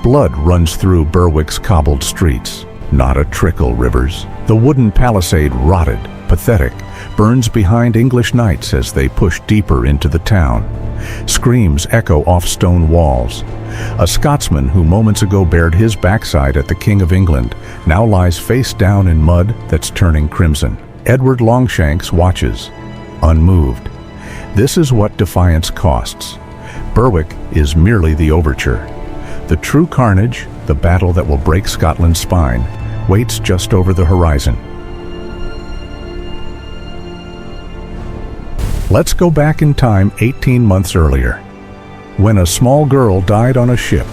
Blood runs through Berwick's cobbled streets. Not a trickle, Rivers. The wooden palisade, rotted, pathetic, burns behind English knights as they push deeper into the town. Screams echo off stone walls. A Scotsman who moments ago bared his backside at the King of England now lies face down in mud that's turning crimson. Edward Longshanks watches, unmoved. This is what defiance costs. Berwick is merely the overture. The true carnage, the battle that will break Scotland's spine, waits just over the horizon. Let's go back in time 18 months earlier, when a small girl died on a ship.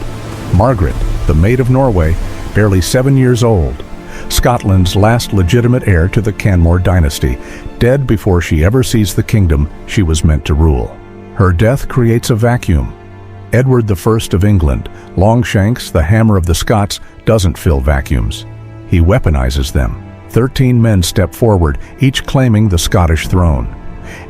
Margaret, the Maid of Norway, barely 7 years old, Scotland's last legitimate heir to the Canmore dynasty, dead before she ever sees the kingdom she was meant to rule. Her death creates a vacuum. Edward I of England, Longshanks, the hammer of the Scots, doesn't fill vacuums. He weaponizes them. 13 men step forward, each claiming the Scottish throne.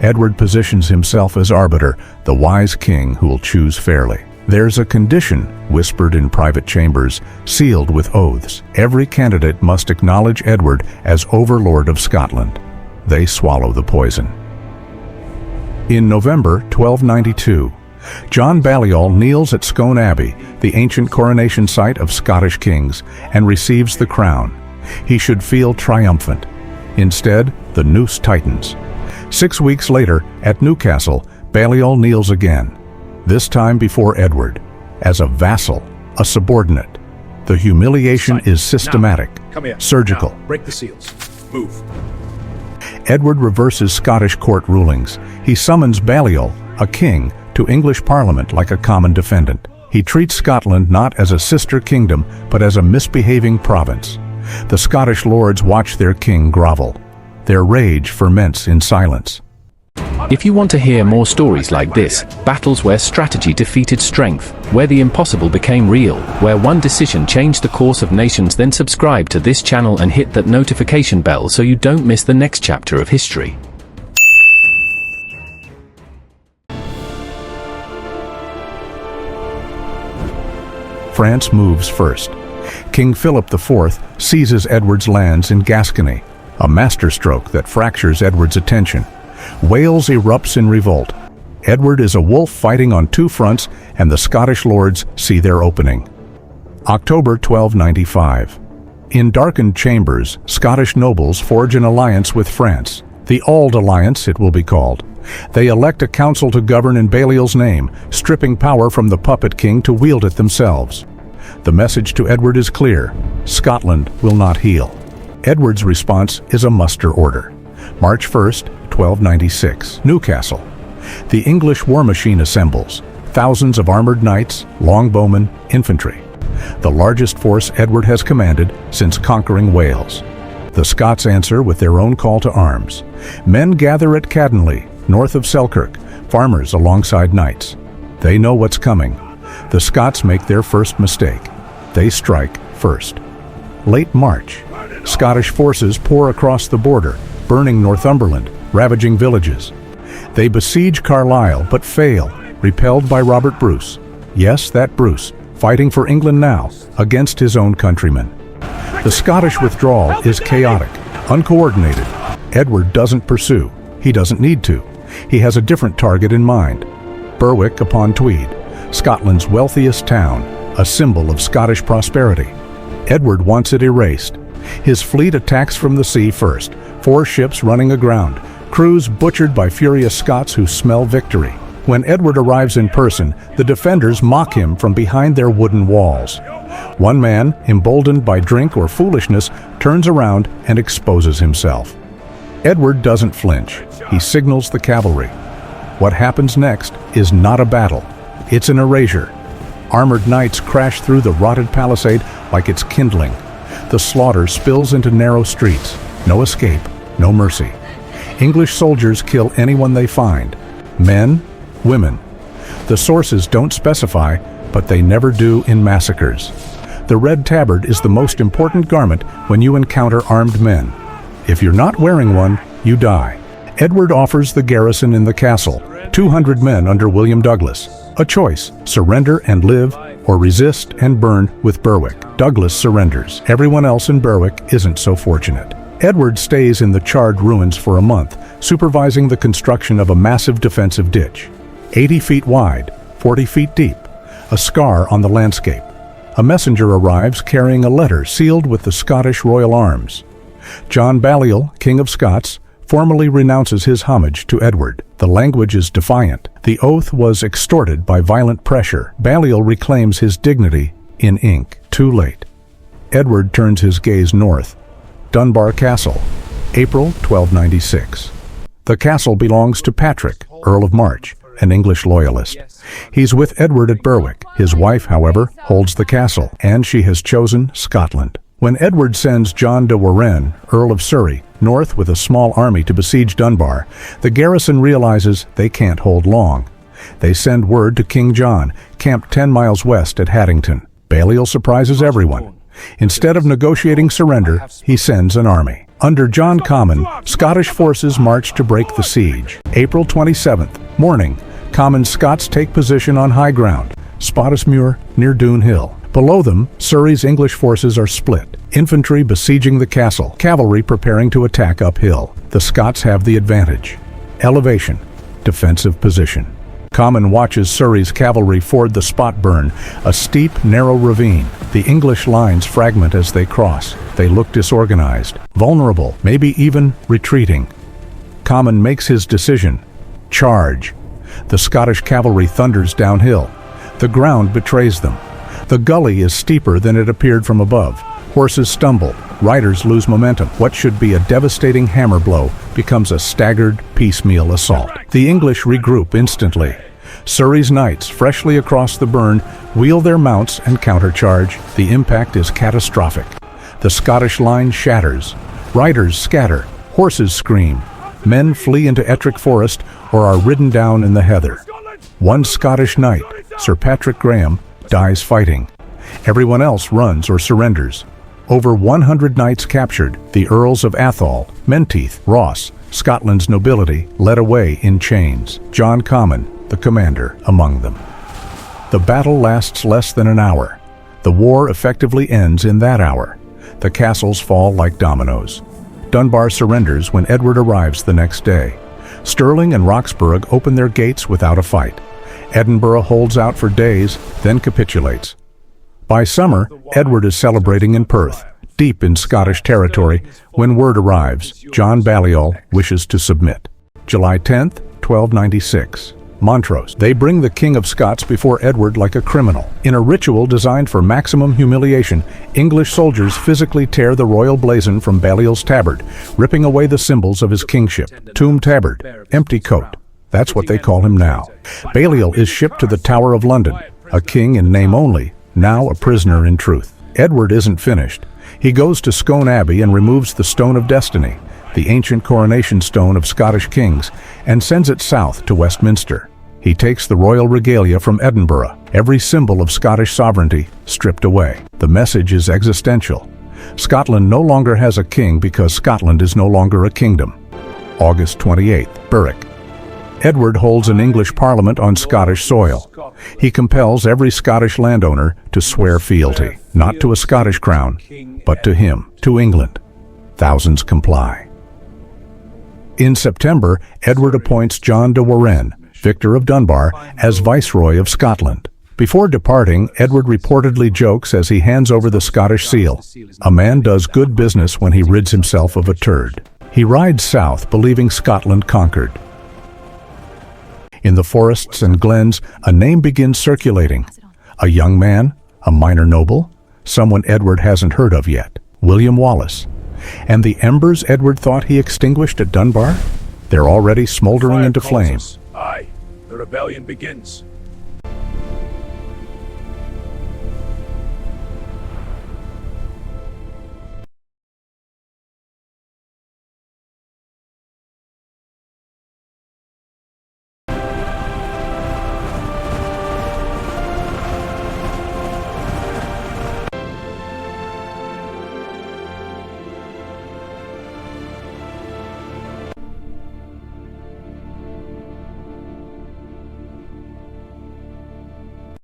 Edward positions himself as arbiter, the wise king who will choose fairly. There's a condition, whispered in private chambers, sealed with oaths. Every candidate must acknowledge Edward as overlord of Scotland. They swallow the poison. In November 1292, John Balliol kneels at Scone Abbey, the ancient coronation site of Scottish kings, and receives the crown. He should feel triumphant. Instead, the noose tightens. 6 weeks later, at Newcastle, Balliol kneels again, this time before Edward, as a vassal, a subordinate. The humiliation is systematic, surgical. Break the seals. Move. Edward reverses Scottish court rulings. He summons Balliol, a king, to English Parliament like a common defendant. He treats Scotland not as a sister kingdom, but as a misbehaving province. The Scottish lords watch their king grovel. Their rage ferments in silence. If you want to hear more stories like this, battles where strategy defeated strength, where the impossible became real, where one decision changed the course of nations, then subscribe to this channel and hit that notification bell so you don't miss the next chapter of history. France moves first. King Philip IV seizes Edward's lands in Gascony, a masterstroke that fractures Edward's attention. Wales erupts in revolt. Edward is a wolf fighting on two fronts, and the Scottish lords see their opening. October 1295. In darkened chambers, Scottish nobles forge an alliance with France. The Auld Alliance, it will be called. They elect a council to govern in Balliol's name, stripping power from the puppet king to wield it themselves. The message to Edward is clear: Scotland will not heal. Edward's response is a muster order. March 1st, 1296, Newcastle. The English war machine assembles, thousands of armored knights, longbowmen, infantry. The largest force Edward has commanded since conquering Wales. The Scots answer with their own call to arms. Men gather at Caddenley, north of Selkirk, farmers alongside knights. They know what's coming. The Scots make their first mistake. They strike first. Late March, Scottish forces pour across the border, burning Northumberland, ravaging villages. They besiege Carlisle, but fail, repelled by Robert Bruce. Yes, that Bruce, fighting for England now, against his own countrymen. The Scottish withdrawal is chaotic, uncoordinated. Edward doesn't pursue. He doesn't need to. He has a different target in mind. Berwick upon Tweed, Scotland's wealthiest town, a symbol of Scottish prosperity. Edward wants it erased. His fleet attacks from the sea first, 4 ships running aground, crews butchered by furious Scots who smell victory. When Edward arrives in person, the defenders mock him from behind their wooden walls. One man, emboldened by drink or foolishness, turns around and exposes himself. Edward doesn't flinch. He signals the cavalry. What happens next is not a battle. It's an erasure. Armored knights crash through the rotted palisade like it's kindling. The slaughter spills into narrow streets. No escape, no mercy. English soldiers kill anyone they find. Men, women. The sources don't specify, but they never do in massacres. The red tabard is the most important garment when you encounter armed men. If you're not wearing one, you die. Edward offers the garrison in the castle, 200 men under William Douglas, A choice: surrender and live, or resist and burn with Berwick. Douglas surrenders. Everyone else in Berwick isn't so fortunate. Edward stays in the charred ruins for a month, supervising the construction of a massive defensive ditch. 80 feet wide, 40 feet deep, a scar on the landscape. A messenger arrives carrying a letter sealed with the Scottish royal arms. John Balliol, King of Scots, formally renounces his homage to Edward. The language is defiant. The oath was extorted by violent pressure. Balliol reclaims his dignity in ink. Too late. Edward turns his gaze north. Dunbar Castle, April 1296. The castle belongs to Patrick, Earl of March, an English loyalist. He's with Edward at Berwick. His wife, however, holds the castle, and she has chosen Scotland. When Edward sends John de Warenne, Earl of Surrey, north with a small army to besiege Dunbar, the garrison realizes they can't hold long. They send word to King John, camped 10 miles west at Haddington. Balliol surprises everyone. Instead of negotiating surrender, he sends an army. Under John Comyn, Scottish forces march to break the siege. April 27th, morning, Comyn's Scots take position on high ground, Spottismuir near Doon Hill. Below them, Surrey's English forces are split. Infantry besieging the castle, cavalry preparing to attack uphill. The Scots have the advantage. Elevation, defensive position. Comyn watches Surrey's cavalry ford the Spotburn, a steep, narrow ravine. The English lines fragment as they cross. They look disorganized, vulnerable, maybe even retreating. Comyn makes his decision. Charge. The Scottish cavalry thunders downhill. The ground betrays them. The gully is steeper than it appeared from above. Horses stumble. Riders lose momentum. What should be a devastating hammer blow becomes a staggered, piecemeal assault. The English regroup instantly. Surrey's knights, freshly across the burn, wheel their mounts and countercharge. The impact is catastrophic. The Scottish line shatters. Riders scatter. Horses scream. Men flee into Ettrick Forest or are ridden down in the heather. One Scottish knight, Sir Patrick Graham, dies fighting. Everyone else runs or surrenders. Over 100 knights captured, the Earls of Atholl, Menteith, Ross, Scotland's nobility, led away in chains. John Comyn, the commander, among them. The battle lasts less than an hour. The war effectively ends in that hour. The castles fall like dominoes. Dunbar surrenders when Edward arrives the next day. Stirling and Roxburgh open their gates without a fight. Edinburgh holds out for days, then capitulates. By summer, Edward is celebrating in Perth, deep in Scottish territory, when word arrives John Balliol wishes to submit. July 10th, 1296. Montrose. They bring the King of Scots before Edward like a criminal. In a ritual designed for maximum humiliation, English soldiers physically tear the royal blazon from Balliol's tabard, ripping away the symbols of his kingship. Toom Tabard, empty coat. That's what they call him now. Balliol is shipped to the Tower of London, a king in name only, now a prisoner in truth. Edward isn't finished. He goes to Scone Abbey and removes the Stone of Destiny, the ancient coronation stone of Scottish kings, and sends it south to Westminster. He takes the royal regalia from Edinburgh, every symbol of Scottish sovereignty stripped away. The message is existential. Scotland no longer has a king because Scotland is no longer a kingdom. August 28th, Berwick. Edward holds an English parliament on Scottish soil. He compels every Scottish landowner to swear fealty, not to a Scottish crown, but to him, to England. Thousands comply. In September, Edward appoints John de Warenne, Victor of Dunbar, as Viceroy of Scotland. Before departing, Edward reportedly jokes as he hands over the Scottish seal. A man does good business when he rids himself of a turd. He rides south, believing Scotland conquered. In the forests and glens, a name begins circulating. A young man, a minor noble, someone Edward hasn't heard of yet, William Wallace. And the embers Edward thought he extinguished at Dunbar? They're already smoldering into flame. Aye, the rebellion begins.